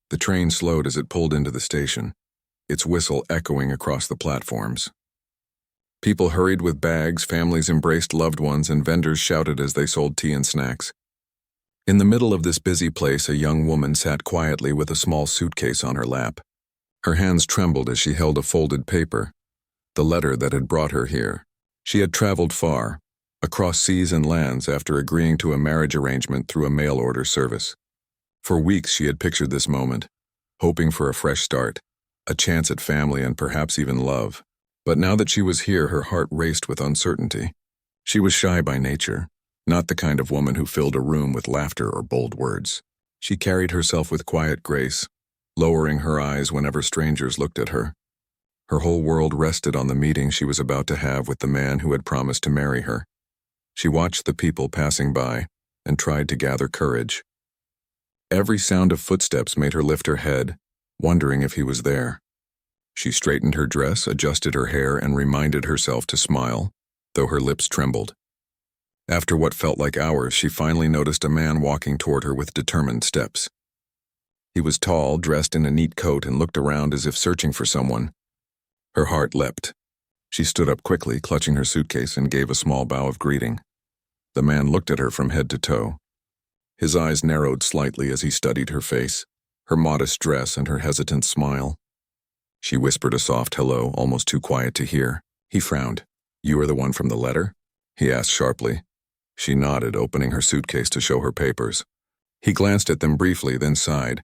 The train slowed as it pulled into the station, its whistle echoing across the platforms. People hurried with bags, families embraced loved ones, and vendors shouted as they sold tea and snacks. In the middle of this busy place, a young woman sat quietly with a small suitcase on her lap. Her hands trembled as she held a folded paper, the letter that had brought her here. She had traveled far, across seas and lands after agreeing to a marriage arrangement through a mail-order service. For weeks she had pictured this moment, hoping for a fresh start, a chance at family and perhaps even love. But now that she was here, her heart raced with uncertainty. She was shy by nature, not the kind of woman who filled a room with laughter or bold words. She carried herself with quiet grace, lowering her eyes whenever strangers looked at her. Her whole world rested on the meeting she was about to have with the man who had promised to marry her. She watched the people passing by and tried to gather courage. Every sound of footsteps made her lift her head, wondering if he was there. She straightened her dress, adjusted her hair, and reminded herself to smile, though her lips trembled. After what felt like hours, she finally noticed a man walking toward her with determined steps. He was tall, dressed in a neat coat, and looked around as if searching for someone. Her heart leapt. She stood up quickly, clutching her suitcase, and gave a small bow of greeting. The man looked at her from head to toe. His eyes narrowed slightly as he studied her face, her modest dress, and her hesitant smile. She whispered a soft hello, almost too quiet to hear. He frowned. "You are the one from the letter?" he asked sharply. She nodded, opening her suitcase to show her papers. He glanced at them briefly, then sighed.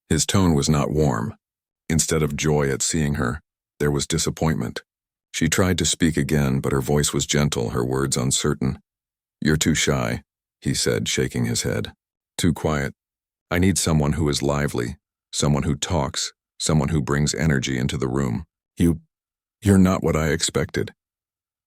His tone was not warm. Instead of joy at seeing her, there was disappointment. She tried to speak again, but her voice was gentle, her words uncertain. "You're too shy," he said, shaking his head. "Too quiet. I need someone who is lively, someone who talks, someone who brings energy into the room. You're not what I expected."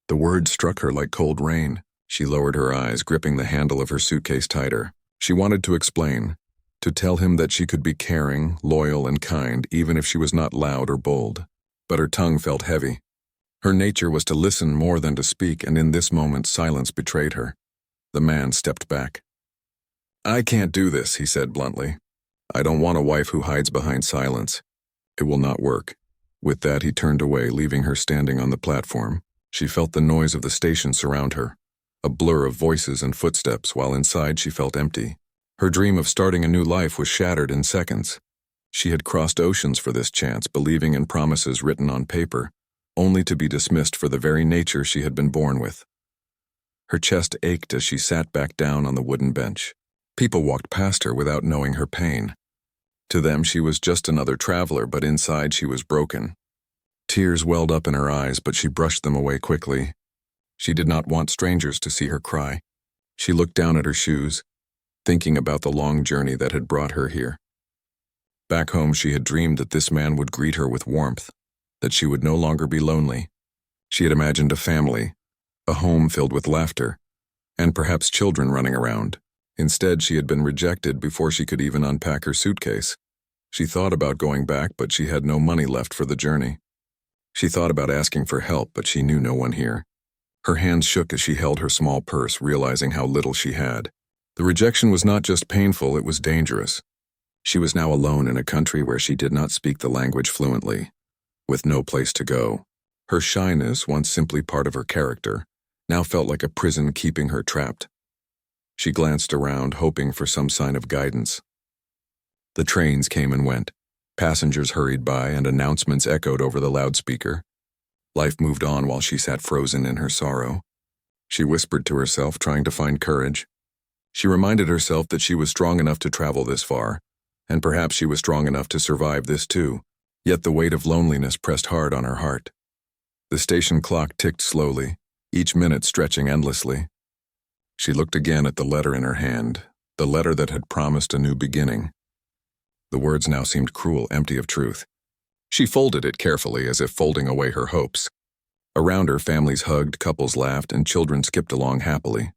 The words struck her like cold rain. She lowered her eyes, gripping the handle of her suitcase tighter. She wanted to explain, to tell him that she could be caring, loyal, and kind, even if she was not loud or bold. But her tongue felt heavy. Her nature was to listen more than to speak, and in this moment silence betrayed her. The man stepped back. "I can't do this," he said bluntly. "I don't want a wife who hides behind silence. It will not work." With that, he turned away, leaving her standing on the platform. She felt the noise of the station surround her, a blur of voices and footsteps, while inside she felt empty. Her dream of starting a new life was shattered in seconds. She had crossed oceans for this chance, believing in promises written on paper, only to be dismissed for the very nature she had been born with. Her chest ached as she sat back down on the wooden bench. People walked past her without knowing her pain. To them, she was just another traveler, but inside she was broken. Tears welled up in her eyes, but she brushed them away quickly. She did not want strangers to see her cry. She looked down at her shoes, thinking about the long journey that had brought her here. Back home, she had dreamed that this man would greet her with warmth, that she would no longer be lonely. She had imagined a family, a home filled with laughter, and perhaps children running around. Instead, she had been rejected before she could even unpack her suitcase. She thought about going back, but she had no money left for the journey. She thought about asking for help, but she knew no one here. Her hands shook as she held her small purse, realizing how little she had. The rejection was not just painful, it was dangerous. She was now alone in a country where she did not speak the language fluently, with no place to go. Her shyness, once simply part of her character, now felt like a prison keeping her trapped. She glanced around, hoping for some sign of guidance. The trains came and went. Passengers hurried by, and announcements echoed over the loudspeaker. Life moved on while she sat frozen in her sorrow. She whispered to herself, trying to find courage. She reminded herself that she was strong enough to travel this far, and perhaps she was strong enough to survive this too. Yet the weight of loneliness pressed hard on her heart. The station clock ticked slowly, each minute stretching endlessly. She looked again at the letter in her hand, the letter that had promised a new beginning. The words now seemed cruel, empty of truth. She folded it carefully, as if folding away her hopes. Around her, families hugged, couples laughed, and children skipped along happily.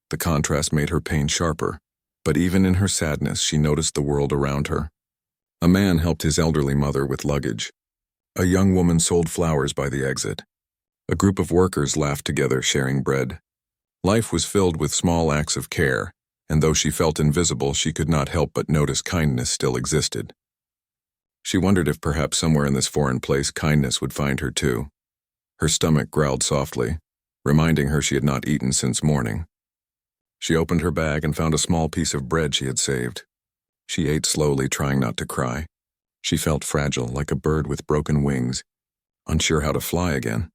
The contrast made her pain sharper, but even in her sadness, she noticed the world around her. A man helped his elderly mother with luggage. A young woman sold flowers by the exit. A group of workers laughed together, sharing bread. Life was filled with small acts of care, and though she felt invisible, she could not help but notice kindness still existed. She wondered if perhaps somewhere in this foreign place kindness would find her too. Her stomach growled softly, reminding her she had not eaten since morning. She opened her bag and found a small piece of bread she had saved. She ate slowly, trying not to cry. She felt fragile, like a bird with broken wings, unsure how to fly again.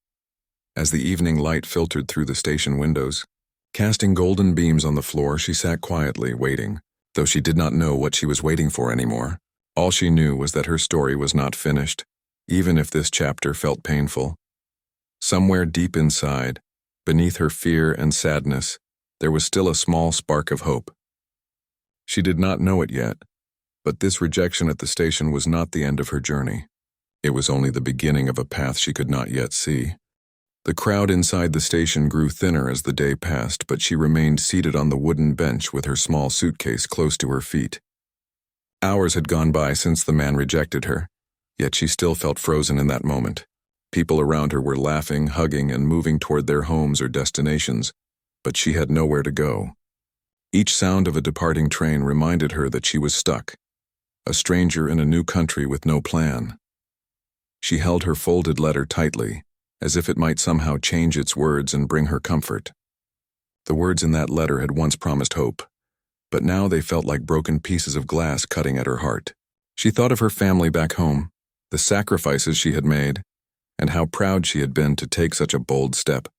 As the evening light filtered through the station windows, casting golden beams on the floor, she sat quietly, waiting, though she did not know what she was waiting for anymore. All she knew was that her story was not finished, even if this chapter felt painful. Somewhere deep inside, beneath her fear and sadness, there was still a small spark of hope. She did not know it yet, but this rejection at the station was not the end of her journey. It was only the beginning of a path she could not yet see. The crowd inside the station grew thinner as the day passed, but she remained seated on the wooden bench with her small suitcase close to her feet. Hours had gone by since the man rejected her, yet she still felt frozen in that moment. People around her were laughing, hugging, and moving toward their homes or destinations, but she had nowhere to go. Each sound of a departing train reminded her that she was stuck, a stranger in a new country with no plan. She held her folded letter tightly, as if it might somehow change its words and bring her comfort. The words in that letter had once promised hope, but now they felt like broken pieces of glass cutting at her heart. She thought of her family back home, the sacrifices she had made, and how proud she had been to take such a bold step.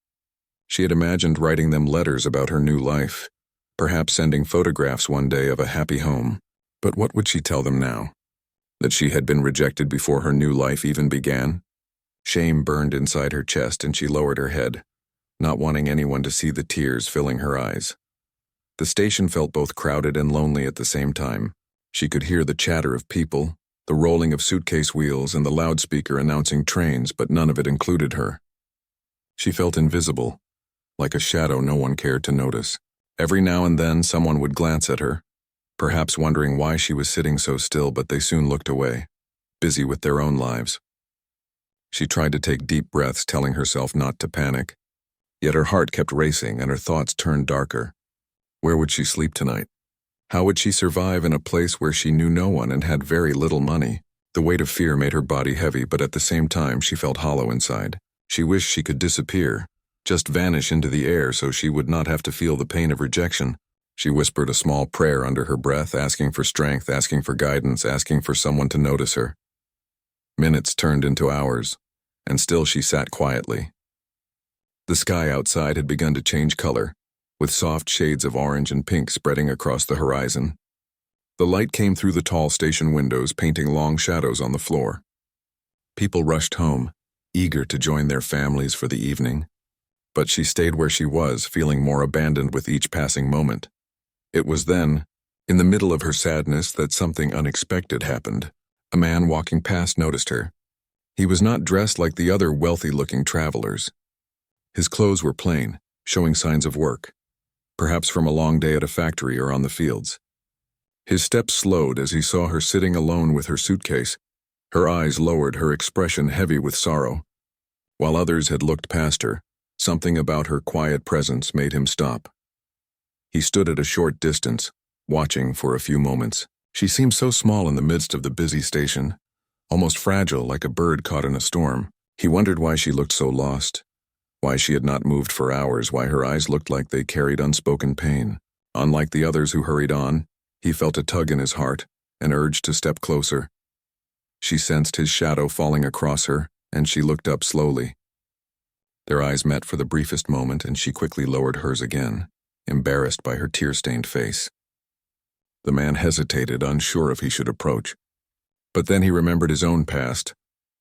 She had imagined writing them letters about her new life, perhaps sending photographs one day of a happy home. But what would she tell them now? That she had been rejected before her new life even began? Shame burned inside her chest and she lowered her head, not wanting anyone to see the tears filling her eyes. The station felt both crowded and lonely at the same time. She could hear the chatter of people, the rolling of suitcase wheels, and the loudspeaker announcing trains, but none of it included her. She felt invisible, like a shadow no one cared to notice. Every now and then someone would glance at her, perhaps wondering why she was sitting so still, but they soon looked away, busy with their own lives. She tried to take deep breaths, telling herself not to panic. Yet her heart kept racing and her thoughts turned darker. Where would she sleep tonight? How would she survive in a place where she knew no one and had very little money? The weight of fear made her body heavy, but at the same time she felt hollow inside. She wished she could disappear, just vanish into the air so she would not have to feel the pain of rejection. She whispered a small prayer under her breath, asking for strength, asking for guidance, asking for someone to notice her. Minutes turned into hours, and still she sat quietly. The sky outside had begun to change color, with soft shades of orange and pink spreading across the horizon. The light came through the tall station windows, painting long shadows on the floor. People rushed home, eager to join their families for the evening. But she stayed where she was, feeling more abandoned with each passing moment. It was then, in the middle of her sadness, that something unexpected happened. A man walking past noticed her. He was not dressed like the other wealthy-looking travelers. His clothes were plain, showing signs of work, perhaps from a long day at a factory or on the fields. His steps slowed as he saw her sitting alone with her suitcase, her eyes lowered, her expression heavy with sorrow. While others had looked past her, something about her quiet presence made him stop. He stood at a short distance, watching for a few moments. She seemed so small in the midst of the busy station, almost fragile like a bird caught in a storm. He wondered why she looked so lost, why she had not moved for hours, why her eyes looked like they carried unspoken pain. Unlike the others who hurried on, he felt a tug in his heart, an urge to step closer. She sensed his shadow falling across her, and she looked up slowly. Their eyes met for the briefest moment, and she quickly lowered hers again, embarrassed by her tear-stained face. The man hesitated, unsure if he should approach. But then he remembered his own past,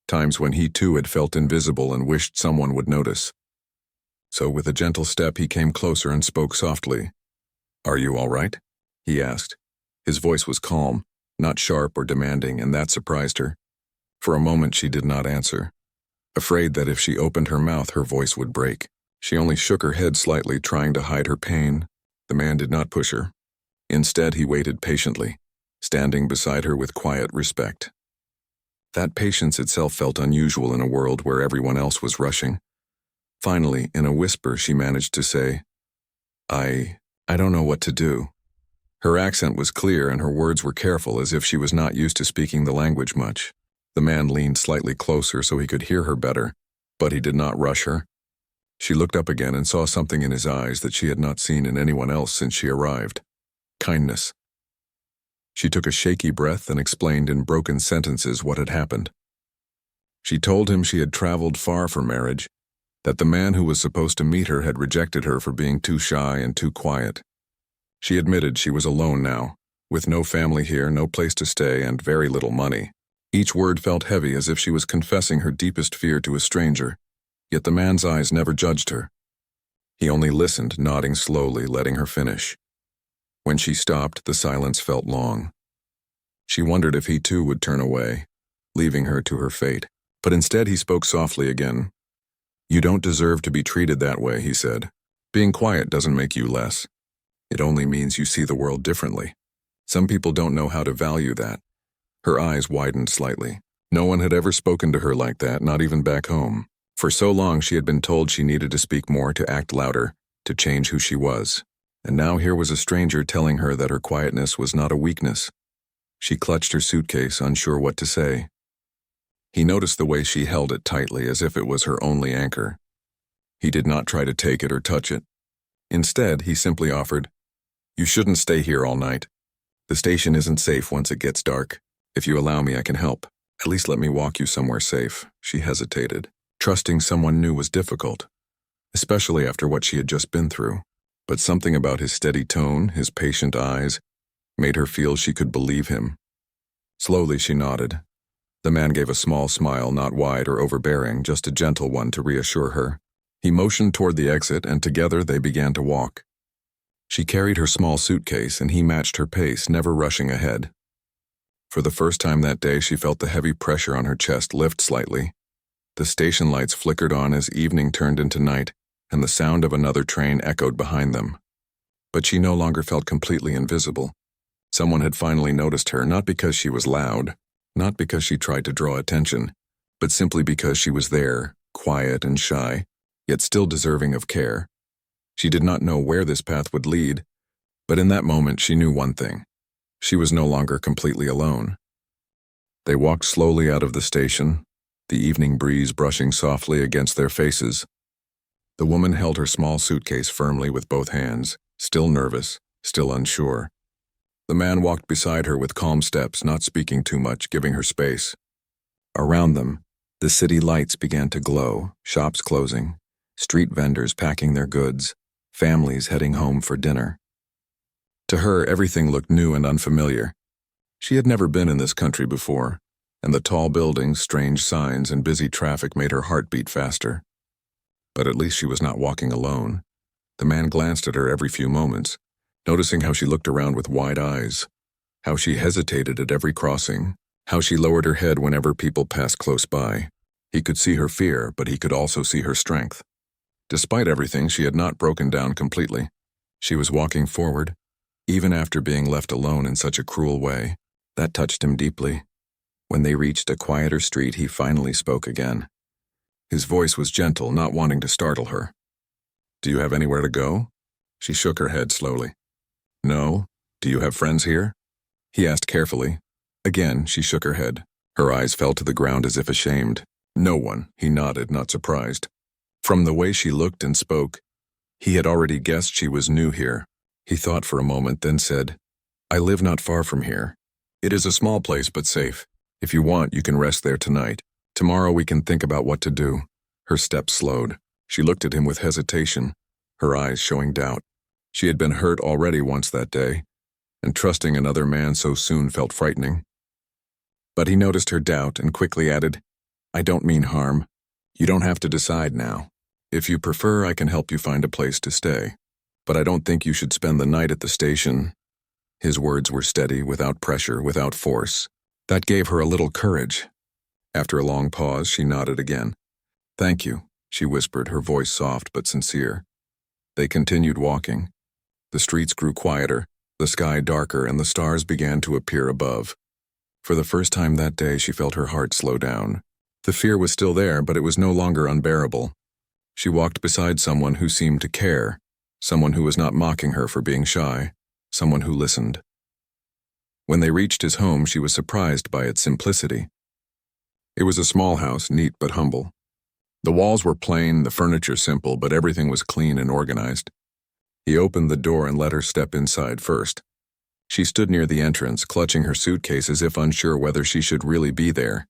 times when he too had felt invisible and wished someone would notice. So with a gentle step he came closer and spoke softly. "Are you all right?" he asked. His voice was calm, not sharp or demanding, and that surprised her. For a moment she did not answer, afraid that if she opened her mouth her voice would break. She only shook her head slightly, trying to hide her pain. The man did not push her. Instead he waited patiently, standing beside her with quiet respect. That patience itself felt unusual in a world where everyone else was rushing. Finally, in a whisper, she managed to say, I don't know what to do." Her accent was clear and her words were careful, as if she was not used to speaking the language much. The man leaned slightly closer so he could hear her better, but he did not rush her. She looked up again and saw something in his eyes that she had not seen in anyone else since she arrived. Kindness. She took a shaky breath and explained in broken sentences what had happened. She told him she had traveled far for marriage, that the man who was supposed to meet her had rejected her for being too shy and too quiet. She admitted she was alone now, with no family here, no place to stay, and very little money. Each word felt heavy, as if she was confessing her deepest fear to a stranger, yet the man's eyes never judged her. He only listened, nodding slowly, letting her finish. When she stopped, the silence felt long. She wondered if he too would turn away, leaving her to her fate. But instead he spoke softly again. "You don't deserve to be treated that way," he said. "Being quiet doesn't make you less. It only means you see the world differently. Some people don't know how to value that." Her eyes widened slightly. No one had ever spoken to her like that, not even back home. For so long she had been told she needed to speak more, to act louder, to change who she was. And now here was a stranger telling her that her quietness was not a weakness. She clutched her suitcase, unsure what to say. He noticed the way she held it tightly, as if it was her only anchor. He did not try to take it or touch it. Instead, he simply offered, "You shouldn't stay here all night. The station isn't safe once it gets dark. If you allow me, I can help. At least let me walk you somewhere safe." She hesitated. Trusting someone new was difficult, especially after what she had just been through. But something about his steady tone, his patient eyes, made her feel she could believe him. Slowly she nodded. The man gave a small smile, not wide or overbearing, just a gentle one to reassure her. He motioned toward the exit, and together they began to walk. She carried her small suitcase, and he matched her pace, never rushing ahead. For the first time that day, she felt the heavy pressure on her chest lift slightly. The station lights flickered on as evening turned into night, and the sound of another train echoed behind them. But she no longer felt completely invisible. Someone had finally noticed her, not because she was loud, not because she tried to draw attention, but simply because she was there, quiet and shy, yet still deserving of care. She did not know where this path would lead, but in that moment she knew one thing. She was no longer completely alone. They walked slowly out of the station, the evening breeze brushing softly against their faces. The woman held her small suitcase firmly with both hands, still nervous, still unsure. The man walked beside her with calm steps, not speaking too much, giving her space. Around them, the city lights began to glow, shops closing, street vendors packing their goods, families heading home for dinner. To her, everything looked new and unfamiliar. She had never been in this country before, and the tall buildings, strange signs, and busy traffic made her heart beat faster. But at least she was not walking alone. The man glanced at her every few moments, noticing how she looked around with wide eyes, how she hesitated at every crossing, how she lowered her head whenever people passed close by. He could see her fear, but he could also see her strength. Despite everything, she had not broken down completely. She was walking forward, even after being left alone in such a cruel way. That touched him deeply. When they reached a quieter street, he finally spoke again. His voice was gentle, not wanting to startle her. "Do you have anywhere to go?" She shook her head slowly. "No? Do you have friends here?" He asked carefully. Again, she shook her head. Her eyes fell to the ground as if ashamed. "No one," he nodded, not surprised. From the way she looked and spoke, he had already guessed she was new here. He thought for a moment, then said, "I live not far from here. It is a small place but safe. If you want, you can rest there tonight. Tomorrow we can think about what to do." Her steps slowed. She looked at him with hesitation, her eyes showing doubt. She had been hurt already once that day, and trusting another man so soon felt frightening. But he noticed her doubt and quickly added, "I don't mean harm. You don't have to decide now. If you prefer, I can help you find a place to stay. But I don't think you should spend the night at the station." His words were steady, without pressure, without force. That gave her a little courage. After a long pause, she nodded again. "Thank you," she whispered, her voice soft but sincere. They continued walking. The streets grew quieter, the sky darker, and the stars began to appear above. For the first time that day, she felt her heart slow down. The fear was still there, but it was no longer unbearable. She walked beside someone who seemed to care, someone who was not mocking her for being shy, someone who listened. When they reached his home, she was surprised by its simplicity. It was a small house, neat but humble. The walls were plain, the furniture simple, but everything was clean and organized. He opened the door and let her step inside first. She stood near the entrance, clutching her suitcase as if unsure whether she should really be there.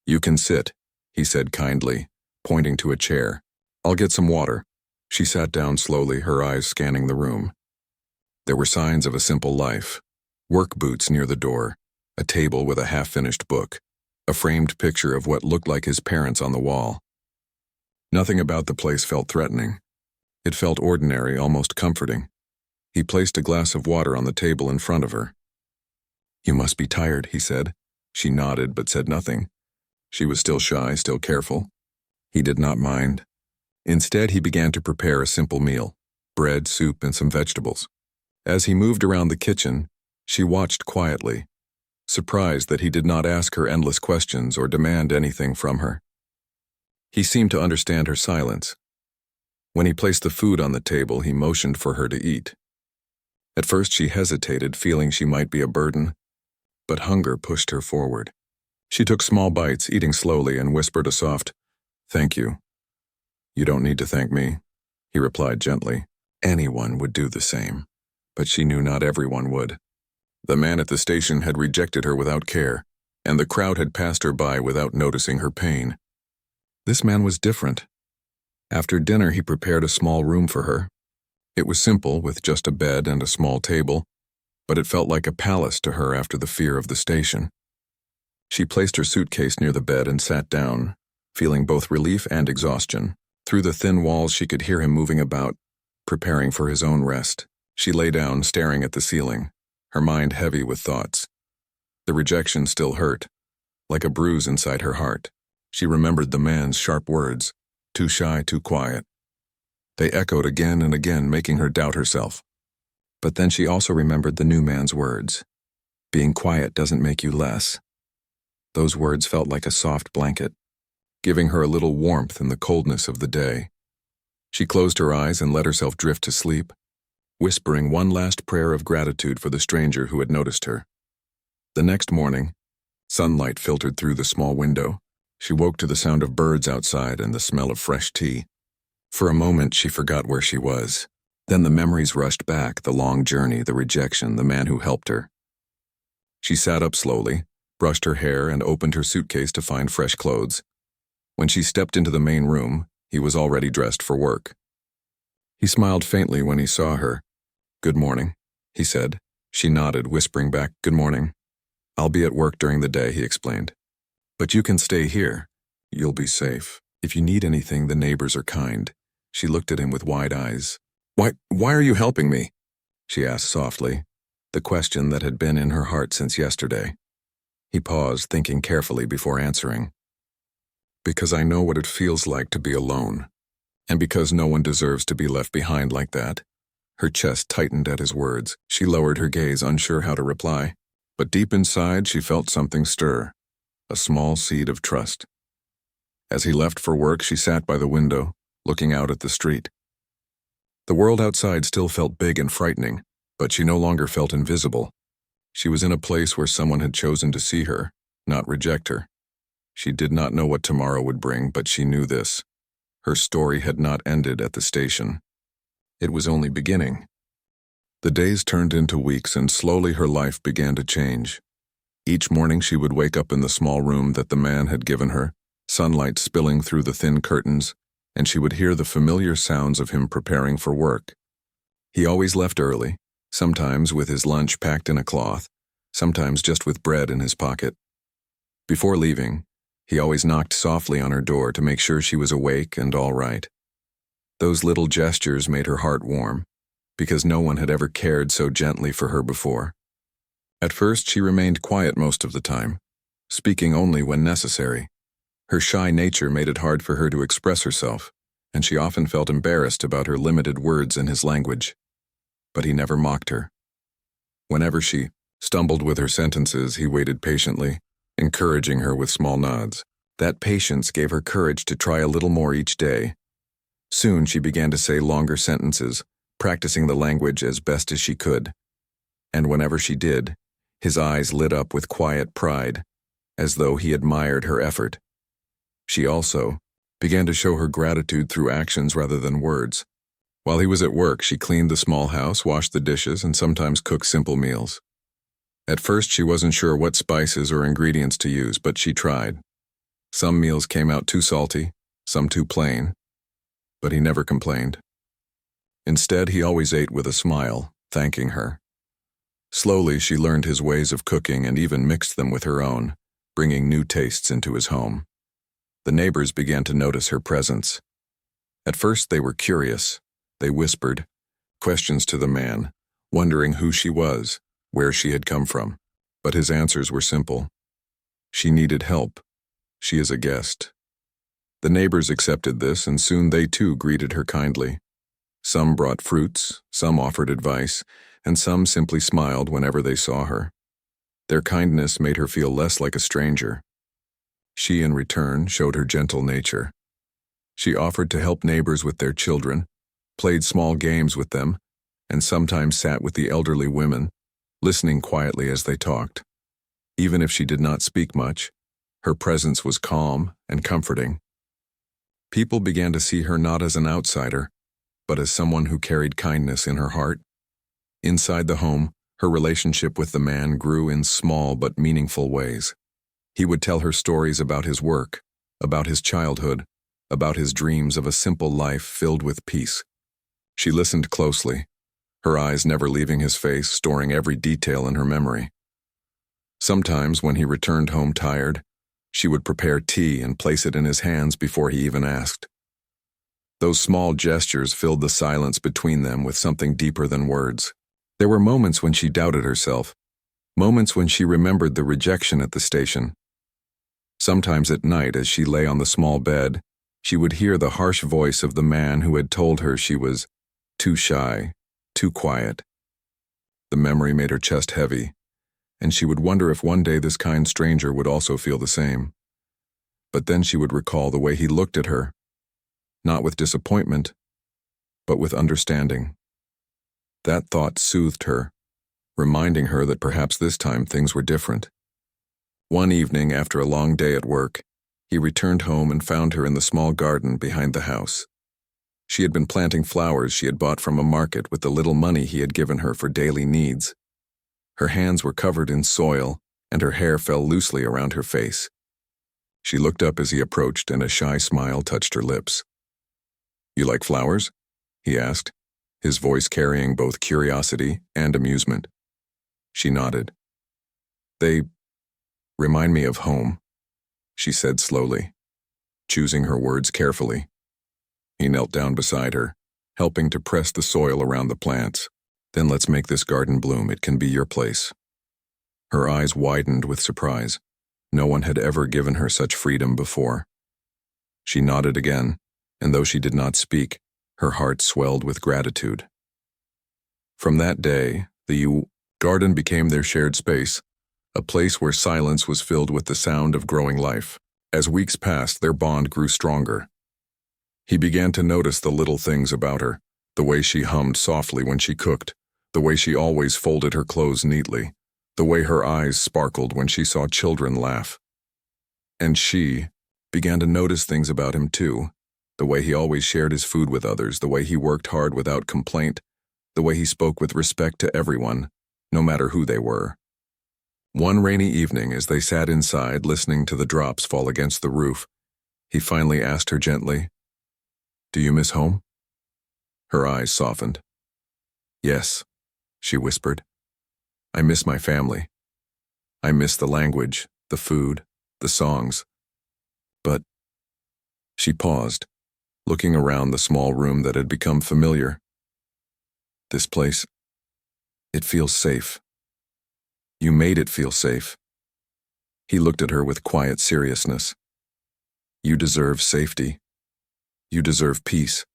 "You can sit," he said kindly, pointing to a chair. "I'll get some water." She sat down slowly, her eyes scanning the room. There were signs of a simple life. Work boots near the door, a table with a half-finished book, a framed picture of what looked like his parents on the wall. Nothing about the place felt threatening. It felt ordinary, almost comforting. He placed a glass of water on the table in front of her. "You must be tired," he said. She nodded but said nothing. She was still shy, still careful. He did not mind. Instead, he began to prepare a simple meal, bread, soup, and some vegetables. As he moved around the kitchen, she watched quietly, surprised that he did not ask her endless questions or demand anything from her. He seemed to understand her silence. When he placed the food on the table, he motioned for her to eat. At first she hesitated, feeling she might be a burden, but hunger pushed her forward. She took small bites, eating slowly, and whispered a soft, "Thank you." "You don't need to thank me," he replied gently. Anyone would do the same, but she knew not everyone would. The man at the station had rejected her without care, and the crowd had passed her by without noticing her pain. This man was different. After dinner, he prepared a small room for her. It was simple, with just a bed and a small table, but it felt like a palace to her after the fear of the station. She placed her suitcase near the bed and sat down, feeling both relief and exhaustion. Through the thin walls, she could hear him moving about, preparing for his own rest. She lay down, staring at the ceiling, her mind heavy with thoughts. The rejection still hurt, like a bruise inside her heart. She remembered the man's sharp words, "Too shy, too quiet." They echoed again and again, making her doubt herself. But then she also remembered the new man's words, "Being quiet doesn't make you less." Those words felt like a soft blanket, giving her a little warmth in the coldness of the day. She closed her eyes and let herself drift to sleep, whispering one last prayer of gratitude for the stranger who had noticed her. The next morning, sunlight filtered through the small window. She woke to the sound of birds outside and the smell of fresh tea. For a moment, she forgot where she was. Then the memories rushed back, the long journey, the rejection, the man who helped her. She sat up slowly, brushed her hair, and opened her suitcase to find fresh clothes. When she stepped into the main room, he was already dressed for work. He smiled faintly when he saw her. "Good morning," he said. She nodded, whispering back, "Good morning." "I'll be at work during the day," he explained. "But you can stay here. You'll be safe. If you need anything, the neighbors are kind." She looked at him with wide eyes. Why are you helping me?" she asked softly, the question that had been in her heart since yesterday. He paused, thinking carefully before answering. "Because I know what it feels like to be alone, and because no one deserves to be left behind like that." Her chest tightened at his words. She lowered her gaze, unsure how to reply. But deep inside, she felt something stir, a small seed of trust. As he left for work, she sat by the window, looking out at the street. The world outside still felt big and frightening, but she no longer felt invisible. She was in a place where someone had chosen to see her, not reject her. She did not know what tomorrow would bring, but she knew this. Her story had not ended at the station. It was only beginning. The days turned into weeks, and slowly her life began to change. Each morning she would wake up in the small room that the man had given her, sunlight spilling through the thin curtains, and she would hear the familiar sounds of him preparing for work. He always left early, sometimes with his lunch packed in a cloth, sometimes just with bread in his pocket. Before leaving, he always knocked softly on her door to make sure she was awake and all right. Those little gestures made her heart warm, because no one had ever cared so gently for her before. At first, she remained quiet most of the time, speaking only when necessary. Her shy nature made it hard for her to express herself, and she often felt embarrassed about her limited words in his language. But he never mocked her. Whenever she stumbled with her sentences, he waited patiently, encouraging her with small nods. That patience gave her courage to try a little more each day. Soon she began to say longer sentences, practicing the language as best as she could. and whenever she did, his eyes lit up with quiet pride, as though he admired her effort. She also began to show her gratitude through actions rather than words. While he was at work, she cleaned the small house, washed the dishes, and sometimes cooked simple meals. At first, she wasn't sure what spices or ingredients to use, but she tried. Some meals came out too salty, some too plain, but he never complained. Instead, he always ate with a smile, thanking her. Slowly, she learned his ways of cooking and even mixed them with her own, bringing new tastes into his home. The neighbors began to notice her presence. At first, they were curious. They whispered questions to the man, wondering who she was, where she had come from. But his answers were simple. She needed help. She is a guest. The neighbors accepted this, and soon they too greeted her kindly. Some brought fruits, some offered advice, and some simply smiled whenever they saw her. Their kindness made her feel less like a stranger. She, in return, showed her gentle nature. She offered to help neighbors with their children, played small games with them, and sometimes sat with the elderly women, listening quietly as they talked. Even if she did not speak much, her presence was calm and comforting. People began to see her not as an outsider, but as someone who carried kindness in her heart. Inside the home, her relationship with the man grew in small but meaningful ways. He would tell her stories about his work, about his childhood, about his dreams of a simple life filled with peace. She listened closely, her eyes never leaving his face, storing every detail in her memory. Sometimes, when he returned home tired, she would prepare tea and place it in his hands before he even asked. Those small gestures filled the silence between them with something deeper than words. There were moments when she doubted herself, moments when she remembered the rejection at the station. Sometimes at night, as she lay on the small bed, she would hear the harsh voice of the man who had told her she was too shy, too quiet. The memory made her chest heavy, and she would wonder if one day this kind stranger would also feel the same. But then she would recall the way he looked at her, not with disappointment, but with understanding. That thought soothed her, reminding her that perhaps this time things were different. One evening, after a long day at work, he returned home and found her in the small garden behind the house. She had been planting flowers she had bought from a market with the little money he had given her for daily needs. Her hands were covered in soil, and her hair fell loosely around her face. She looked up as he approached, and a shy smile touched her lips. "You like flowers?" he asked, his voice carrying both curiosity and amusement. She nodded. "They remind me of home," she said slowly, choosing her words carefully. He knelt down beside her, helping to press the soil around the plants. "Then let's make this garden bloom. It can be your place." Her eyes widened with surprise. No one had ever given her such freedom before. She nodded again, and though she did not speak, her heart swelled with gratitude. From that day, the garden became their shared space, a place where silence was filled with the sound of growing life. As weeks passed, their bond grew stronger. He began to notice the little things about her, the way she hummed softly when she cooked, the way she always folded her clothes neatly, the way her eyes sparkled when she saw children laugh. And she began to notice things about him too, the way he always shared his food with others, the way he worked hard without complaint, the way he spoke with respect to everyone, no matter who they were. One rainy evening, as they sat inside listening to the drops fall against the roof, he finally asked her gently, "Do you miss home?" Her eyes softened. "Yes," she whispered. "I miss my family. I miss the language, the food, the songs. But—" She paused, looking around the small room that had become familiar. "This place, it feels safe. You made it feel safe." He looked at her with quiet seriousness. "You deserve safety. You deserve peace."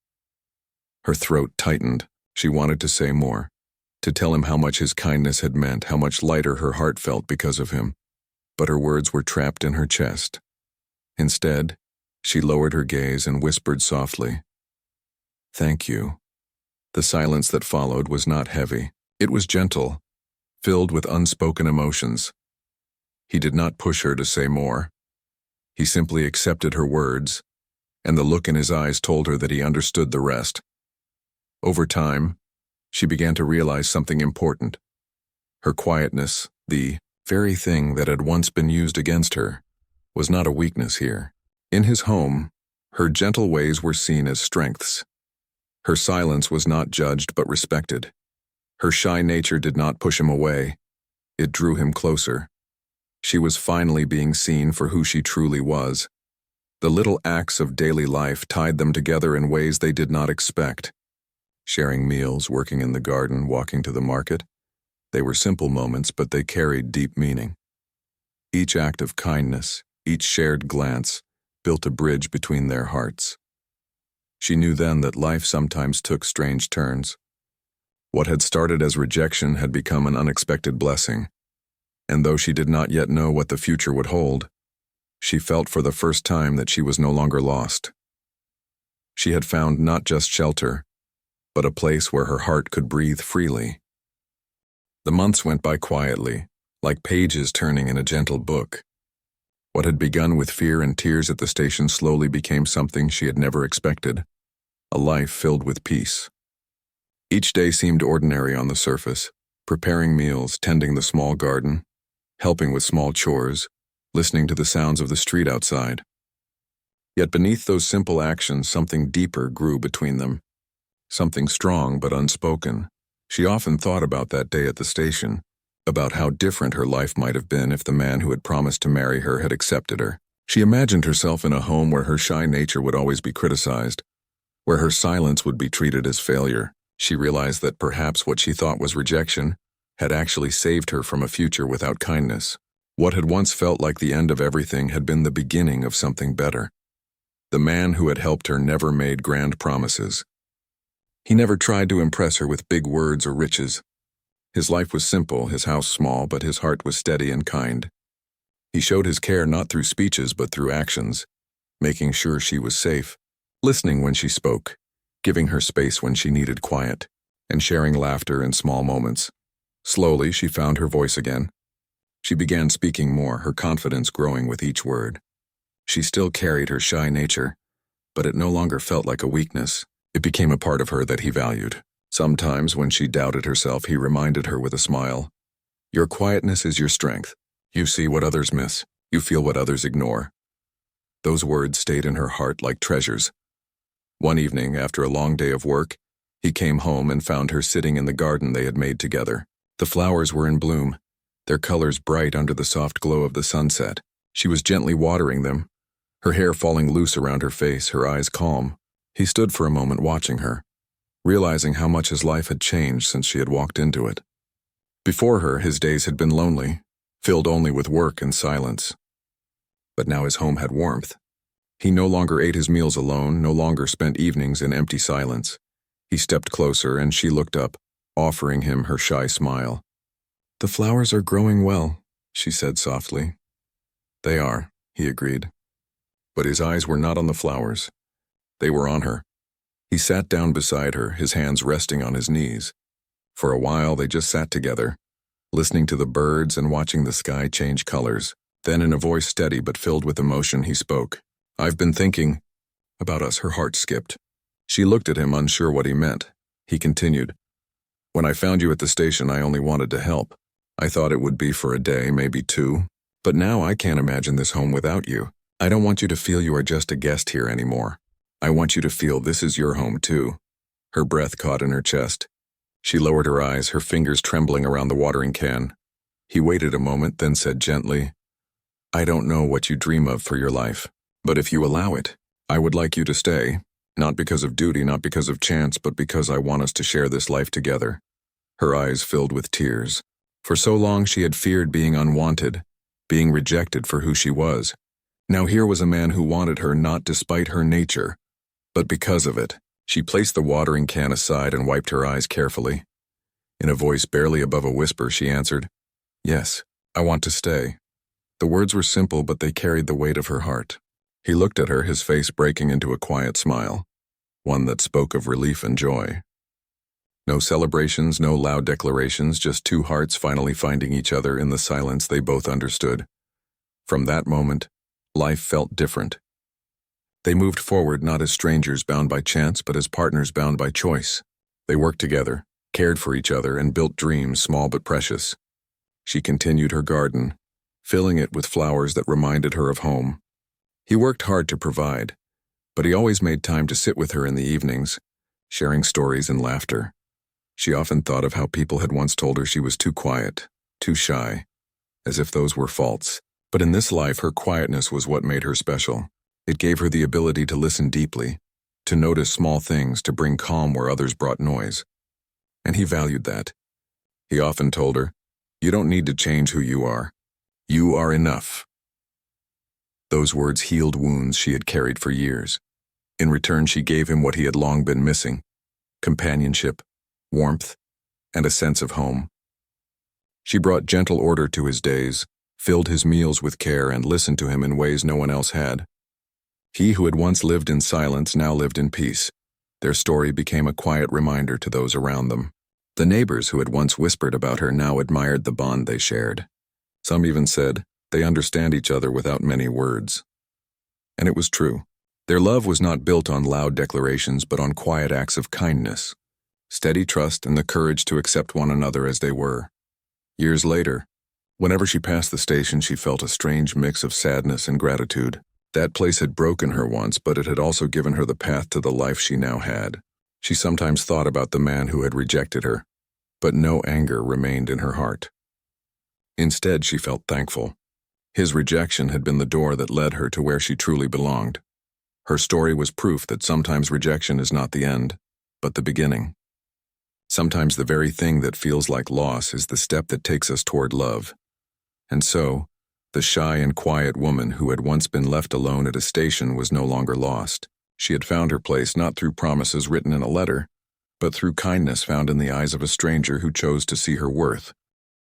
Her throat tightened. She wanted to say more, to tell him how much his kindness had meant, how much lighter her heart felt because of him. But her words were trapped in her chest. Instead, she lowered her gaze and whispered softly, "Thank you." The silence that followed was not heavy. It was gentle, filled with unspoken emotions. He did not push her to say more. He simply accepted her words, and the look in his eyes told her that he understood the rest. Over time, she began to realize something important. Her quietness, the very thing that had once been used against her, was not a weakness here. In his home, her gentle ways were seen as strengths. Her silence was not judged but respected. Her shy nature did not push him away. It drew him closer. She was finally being seen for who she truly was. The little acts of daily life tied them together in ways they did not expect. Sharing meals, working in the garden, walking to the market. They were simple moments, but they carried deep meaning. Each act of kindness, each shared glance, built a bridge between their hearts. She knew then that life sometimes took strange turns. What had started as rejection had become an unexpected blessing. And though she did not yet know what the future would hold, she felt for the first time that she was no longer lost. She had found not just shelter, but a place where her heart could breathe freely. The months went by quietly, like pages turning in a gentle book. What had begun with fear and tears at the station slowly became something she had never expected, a life filled with peace. Each day seemed ordinary on the surface, preparing meals, tending the small garden, helping with small chores, listening to the sounds of the street outside. Yet beneath those simple actions, something deeper grew between them. Something strong but unspoken. She often thought about that day at the station, about how different her life might have been if the man who had promised to marry her had accepted her. She imagined herself in a home where her shy nature would always be criticized, where her silence would be treated as failure. She realized that perhaps what she thought was rejection had actually saved her from a future without kindness. What had once felt like the end of everything had been the beginning of something better. The man who had helped her never made grand promises. He never tried to impress her with big words or riches. His life was simple, his house small, but his heart was steady and kind. He showed his care not through speeches but through actions, making sure she was safe, listening when she spoke, giving her space when she needed quiet, and sharing laughter in small moments. Slowly, she found her voice again. She began speaking more, her confidence growing with each word. She still carried her shy nature, but it no longer felt like a weakness. It became a part of her that he valued. Sometimes, when she doubted herself, he reminded her with a smile, "Your quietness is your strength. You see what others miss. You feel what others ignore." Those words stayed in her heart like treasures. One evening, after a long day of work, he came home and found her sitting in the garden they had made together. The flowers were in bloom, their colors bright under the soft glow of the sunset. She was gently watering them, her hair falling loose around her face, her eyes calm. He stood for a moment watching her, realizing how much his life had changed since she had walked into it. Before her, his days had been lonely, filled only with work and silence. But now his home had warmth. He no longer ate his meals alone, no longer spent evenings in empty silence. He stepped closer and she looked up, offering him her shy smile. "The flowers are growing well," she said softly. "They are," he agreed. But his eyes were not on the flowers. They were on her. He sat down beside her, his hands resting on his knees. For a while they just sat together, listening to the birds and watching the sky change colors. Then, in a voice steady but filled with emotion, he spoke. "I've been thinking about us." Her heart skipped. She looked at him, unsure what he meant. He continued, "When I found you at the station, I only wanted to help. I thought it would be for a day, maybe two. But now I can't imagine this home without you. I don't want you to feel you are just a guest here anymore. I want you to feel this is your home too." Her breath caught in her chest. She lowered her eyes, her fingers trembling around the watering can. He waited a moment, then said gently, "I don't know what you dream of for your life, but if you allow it, I would like you to stay, not because of duty, not because of chance, but because I want us to share this life together." Her eyes filled with tears. For so long she had feared being unwanted, being rejected for who she was. Now here was a man who wanted her not despite her nature, but because of it. She placed the watering can aside and wiped her eyes carefully. In a voice barely above a whisper, she answered, "Yes, I want to stay." The words were simple, but they carried the weight of her heart. He looked at her, his face breaking into a quiet smile, one that spoke of relief and joy. No celebrations, no loud declarations, just two hearts finally finding each other in the silence they both understood. From that moment, life felt different. They moved forward not as strangers bound by chance, but as partners bound by choice. They worked together, cared for each other, and built dreams small but precious. She continued her garden, filling it with flowers that reminded her of home. He worked hard to provide, but he always made time to sit with her in the evenings, sharing stories and laughter. She often thought of how people had once told her she was too quiet, too shy, as if those were faults. But in this life, her quietness was what made her special. It gave her the ability to listen deeply, to notice small things, to bring calm where others brought noise. And he valued that. He often told her, "You don't need to change who you are. You are enough." Those words healed wounds she had carried for years. In return, she gave him what he had long been missing: companionship, warmth, and a sense of home. She brought gentle order to his days, filled his meals with care, and listened to him in ways no one else had. He who had once lived in silence now lived in peace. Their story became a quiet reminder to those around them. The neighbors who had once whispered about her now admired the bond they shared. Some even said, "They understand each other without many words." And it was true. Their love was not built on loud declarations, but on quiet acts of kindness, steady trust, and the courage to accept one another as they were. Years later, whenever she passed the station, she felt a strange mix of sadness and gratitude. That place had broken her once, but it had also given her the path to the life she now had. She sometimes thought about the man who had rejected her, but no anger remained in her heart. Instead, she felt thankful. His rejection had been the door that led her to where she truly belonged. Her story was proof that sometimes rejection is not the end, but the beginning. Sometimes the very thing that feels like loss is the step that takes us toward love. And so, the shy and quiet woman who had once been left alone at a station was no longer lost. She had found her place not through promises written in a letter, but through kindness found in the eyes of a stranger who chose to see her worth.